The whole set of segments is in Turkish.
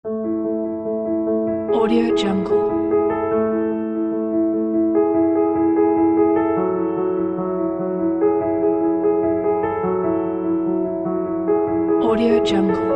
Audio Jungle. Audio Jungle.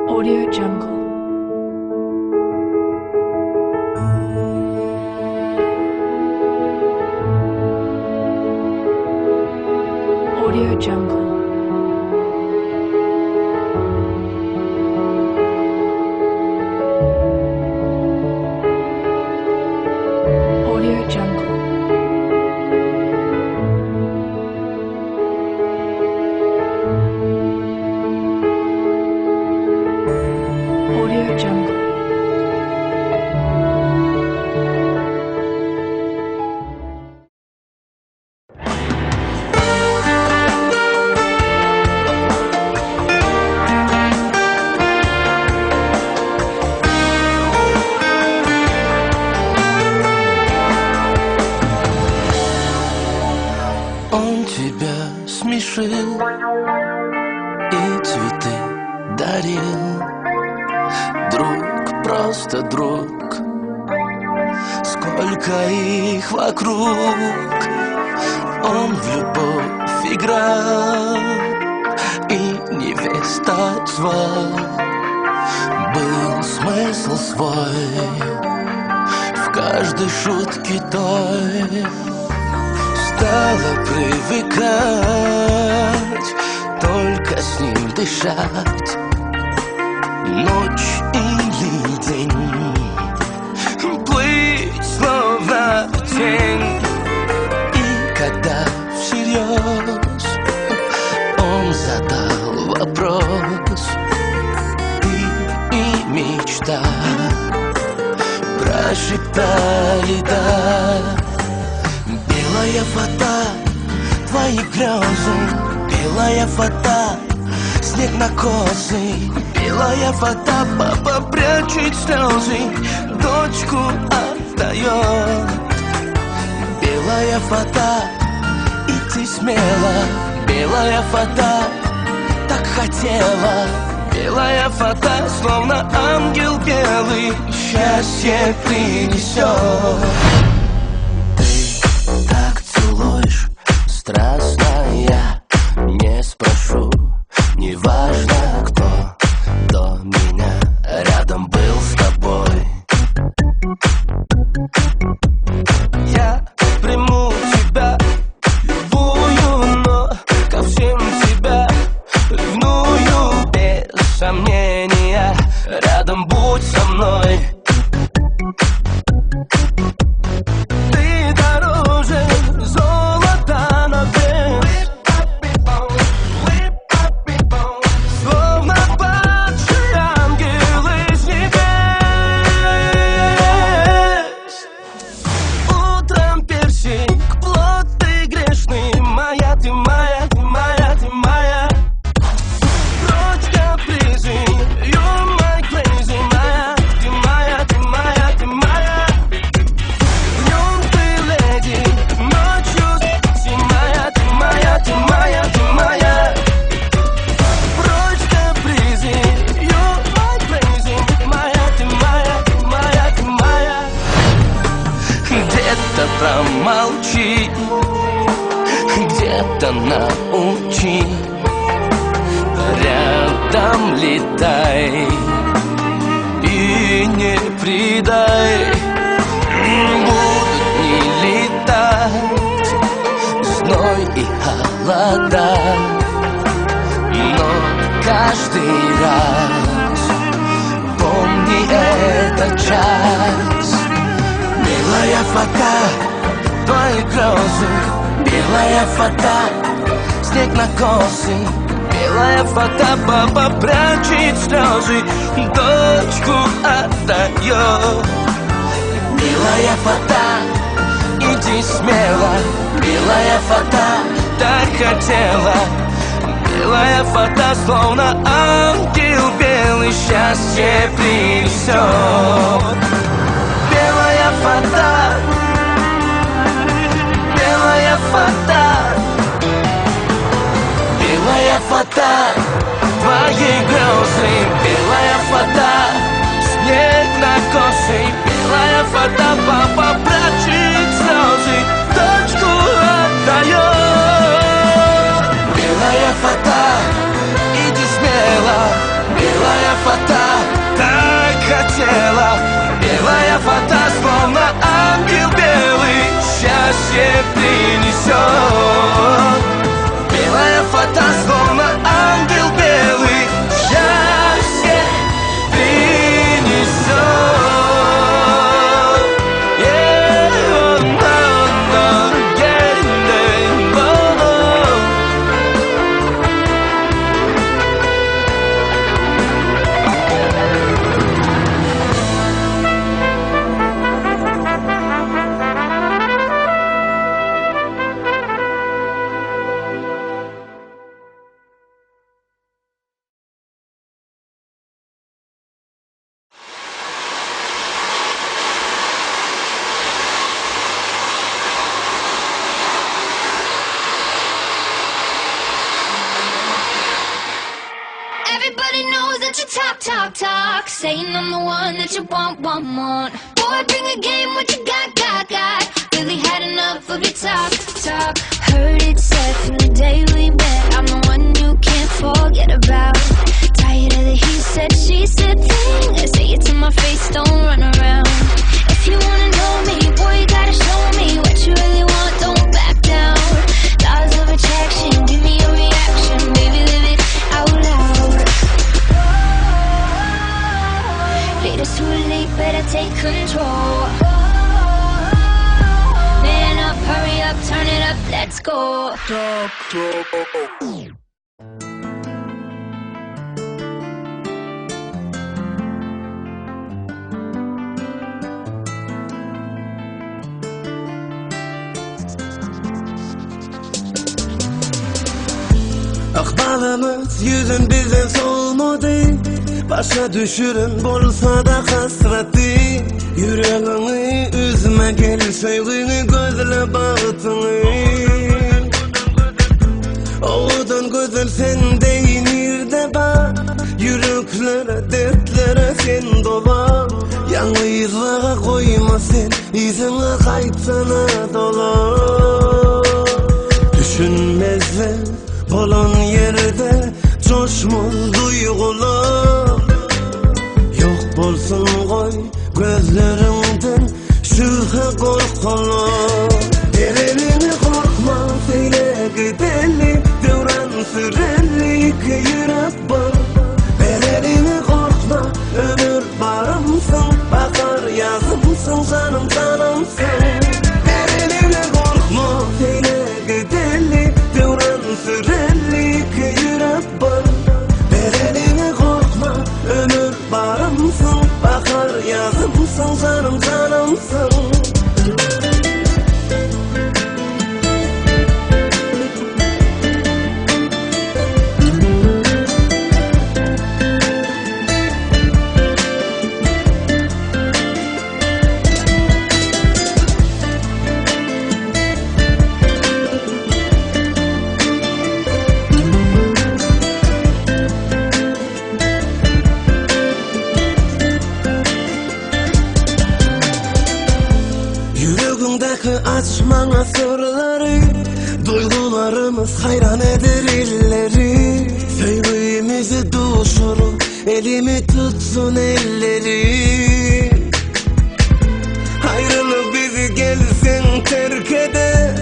Audio Jungle. Audio Jungle. Audio Jungle. Audio Jungle. Он тебя смешил и цветы дарил. Друг, просто друг. Сколько их вокруг. Он в любовь играл и невеста звал. Был смысл свой в каждой шутке той. Стала привыкать, только с ним дышать. Ночь или день, плыть словно тень. И когда всерьез он задал вопрос, ты и мечта прошептали да. Белая вода, твои грезы, белая вода, снег на косы. Белая вода, папа прячет слезы, дочку отдает. Белая вода, иди смело, белая вода, так хотела. Белая вода, словно ангел белый, счастье принесет. Страстно я не спрошу, неважно кто до меня рядом был с тобой. Я приму тебя любую, но ко всем тебя ревную. Без сомнения, рядом будь со мной. Ты дороже золота. Промолчи, где-то научи, рядом летай и не предай. Будут не летать зной и холода, но каждый раз помни этот час. Белая вода, твои грезы, белая вода, снег на косы. Белая вода, папа прячет слезы, дочку отдает. Белая вода, иди смело, белая вода, так хотела. Белая вода, словно ангел белый, счастье принесет. Белая вода, белая несет. Белая фата, словно ангел белый, счастье принесет. Everybody knows that you talk, saying I'm the one that you want. Boy, bring a game, what you got. Really had enough of your talk. Heard it said from the day we met, I'm the one you can't forget about. Tired of the he said, she said thing. Say it to my face, don't run around. If you wanna know me, boy, you gotta show me what you really want, don't back down. Laws of attraction, give me a reaction, baby, live it out loud. Later, too late, better take control. Man up, hurry up, turn it up, let's go. Akbalımız yüzün bize solmadı. Başa düşürün bolsa da hasreti. Yüreğini üzme gel sevgini gözle bağıtını. Oğudun gözün sen değinir de bak. Yüreklere dertlere sen dola. Yalnızlığa koyma sen, izine kaytsana dola. Düşünmezler olan yerde coşmul duygular. Yok bolsun koy gözlerinden şüphe korkular. Ellerini korkma söyle gidelim, devran süreli iki yürek var. Ellerini korkma ömür varımsın, bakar yazımsın canım canımsın. Ellerini korkma söyle gidelim, devran süreli iki yürek var. Ellerini korkma ömür varımsın, bakar yazımsın canım canımsın. Açmana sırları, duygularımız hayran eder illeri. Sevgimizi duşurur, elimi tutsun elleri. Ayrılık bizi gelsin terk eder,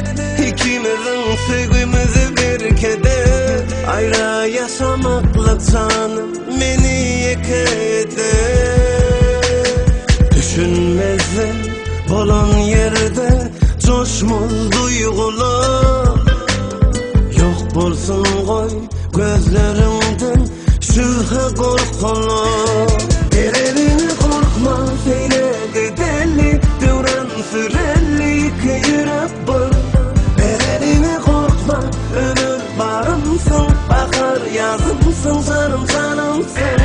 İkimizin sevgimizi berk eder. Ayrı yaşamakla canım beni yek eder. Düşünmezler olan yerde coşmul duygular. Yok bolsun koy gözlerinden şüphe korkular. Ellerini korkma söyle gidelim, devran süreli iki yürek var. Ellerini korkma ömür varımsın, bakar yazımsın canım canımsın.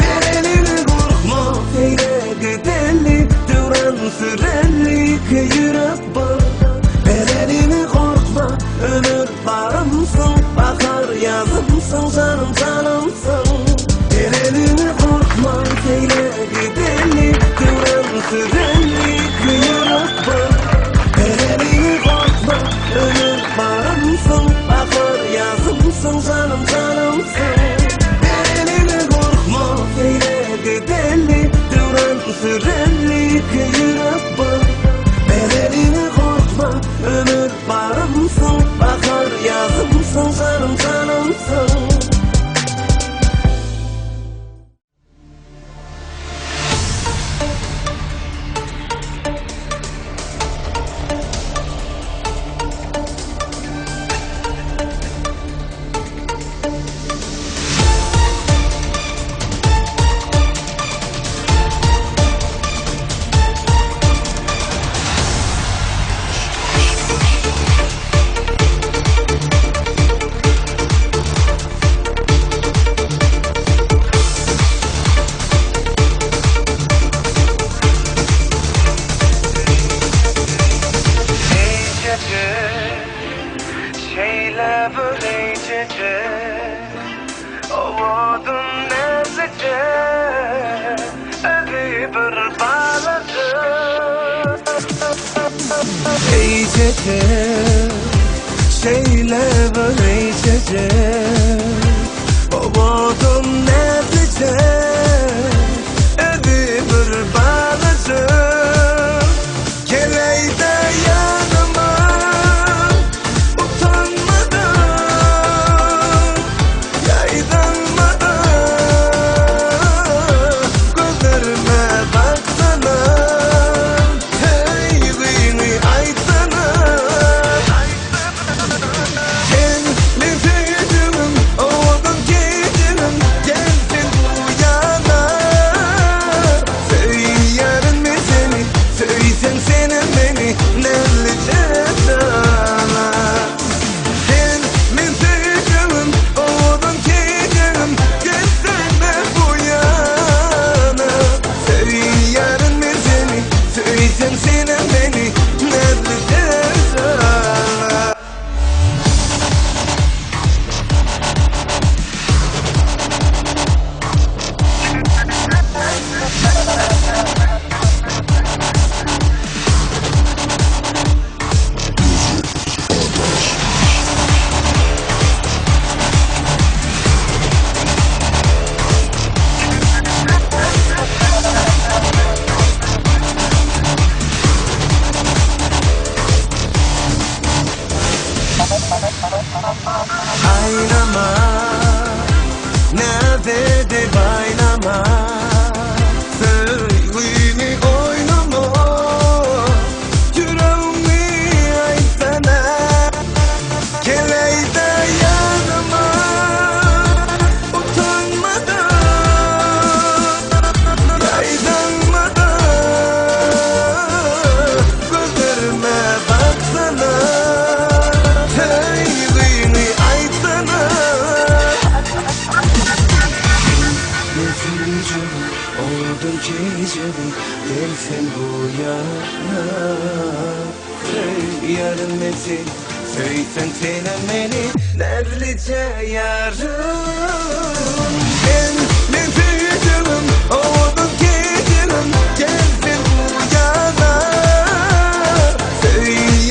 Ellerini korkma söyle gidelim, devran süreli iki yürek var. Ellerini korkma ömür varımsın, bakar yazımsın canım canımsın. Ellerini korkma söyle gidelim, devran süreli iki yürek var. Ellerini korkma ömür varımsın, bakar yazımsın canım canımsın. Ellerini korkma söyle gidelim, devran süreli iki yürek var. Ellerini korkma ömür varım Şeyle böyle içecek Ovudun nezlece Evi bir bağladı İçecek Şeyle böyle içecek Ovudun nezlece Evi bir bağladı Geleyde yanıma utanmadan yaydanmadan gözlerime baksana teyzini aytsana kendi sevdiğim oğlum gecenim gelsin bu yana söylerim mi seni söysen senin beni nerede sana sen min sevdiğim oğlum gecenim gelsene bu yana söylerim mi seni söysen senin beni nerede sana Aynama nerede baynama Söyleyini oynama Yüreğimi aytsana Geleyde yanıma utanmadan yaydanmadan gözlerime baksana teyzini aytsana Nefireceğim oldum gecelim gelsin bu yana Yarın metin söysen senin beni nerede yarın Ben nefireceğim oldum gecelim gelsin bu yana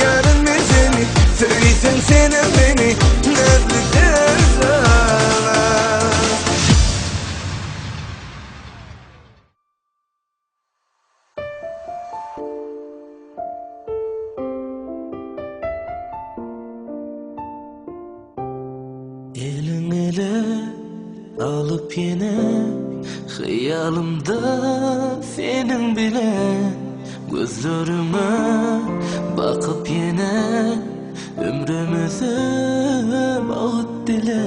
Yarın metini söysen senin beni nerede yarın Elin ele alıp yine Hıyalımda senin bilen Gözlerime bakıp yine Ömrümüzü bağıt dile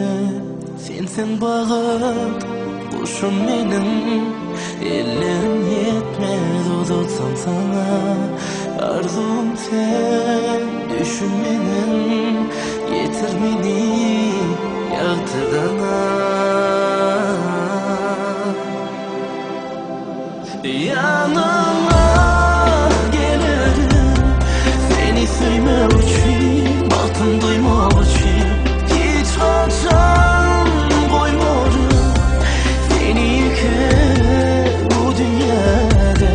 Sensin bağıt kuşum benim Ellerim yetmez uzatsam sana Arzum sen düşün benim Getir beni yaktığına Yanıma gelirim Seni sevmem için Baktım duymam için Hiç kaçan koymadım Seni yıkar bu dünyada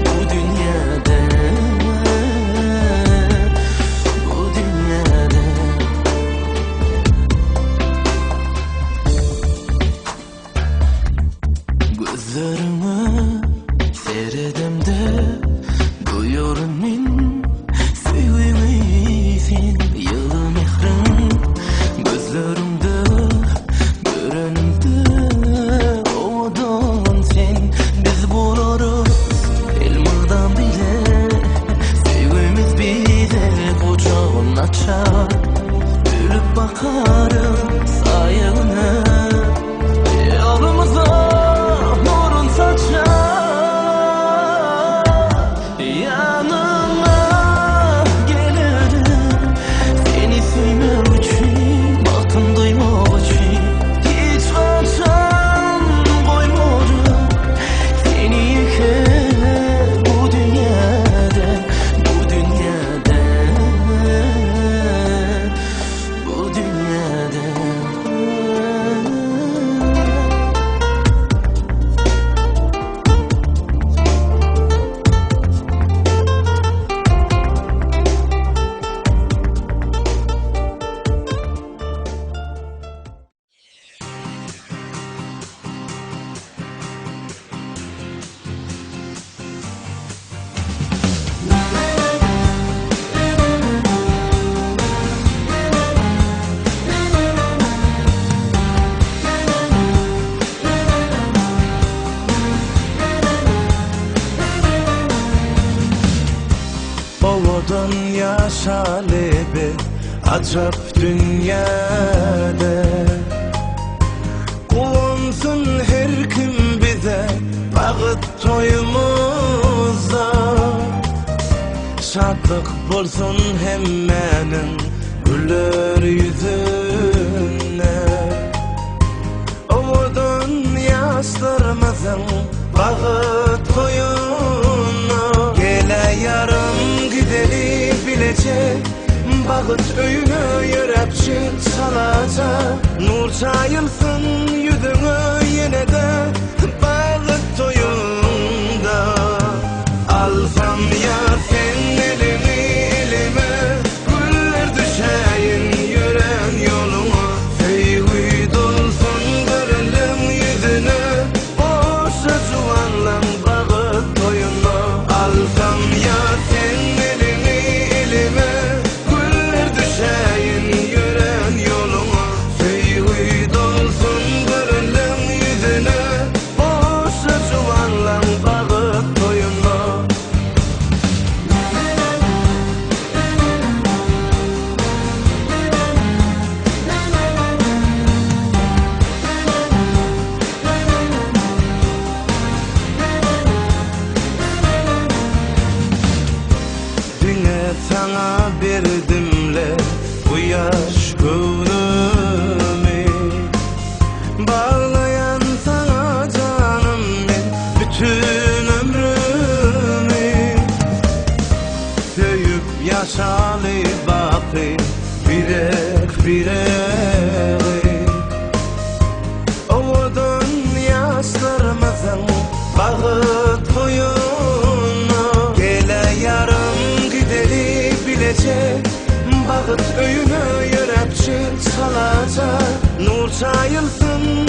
Bu dünyada Bu dünyada Ovadan yaşalı acap dünyada Kuvansın her kim bize Bağıt toyumuzda Şadlık bolsun hemmenin Güller yüzüne Ovadan yaşlarımızın Bağıt toyuna Gele yarım gideli bilecek Bağıt öyüne yörepçik salacak Nur çayılsın yüzüne yine de Bağıt toyunda Alsam ya sen elini elime Güller düşeyin yüren yoluma Feyhü dolsun görelim yüzüne Boşa cuvanlan bağıt toyuna Alsam ya sen elini elime Güller düşeyin yüren yoluma Feyhü dolsun görelim yüzüne Boşa cuvanlan bağıt toyuna Düne sana berdimle bu yaş gönlümü Bağlayan sana canım ben bütün ömrümü Söyüp yaşalı bakı birek birek Ovadan yaşlarımızın bağıt koyuna Gele yarım gideli bilecek Bağıt öyüne yörepçik salacak Nur çayılsın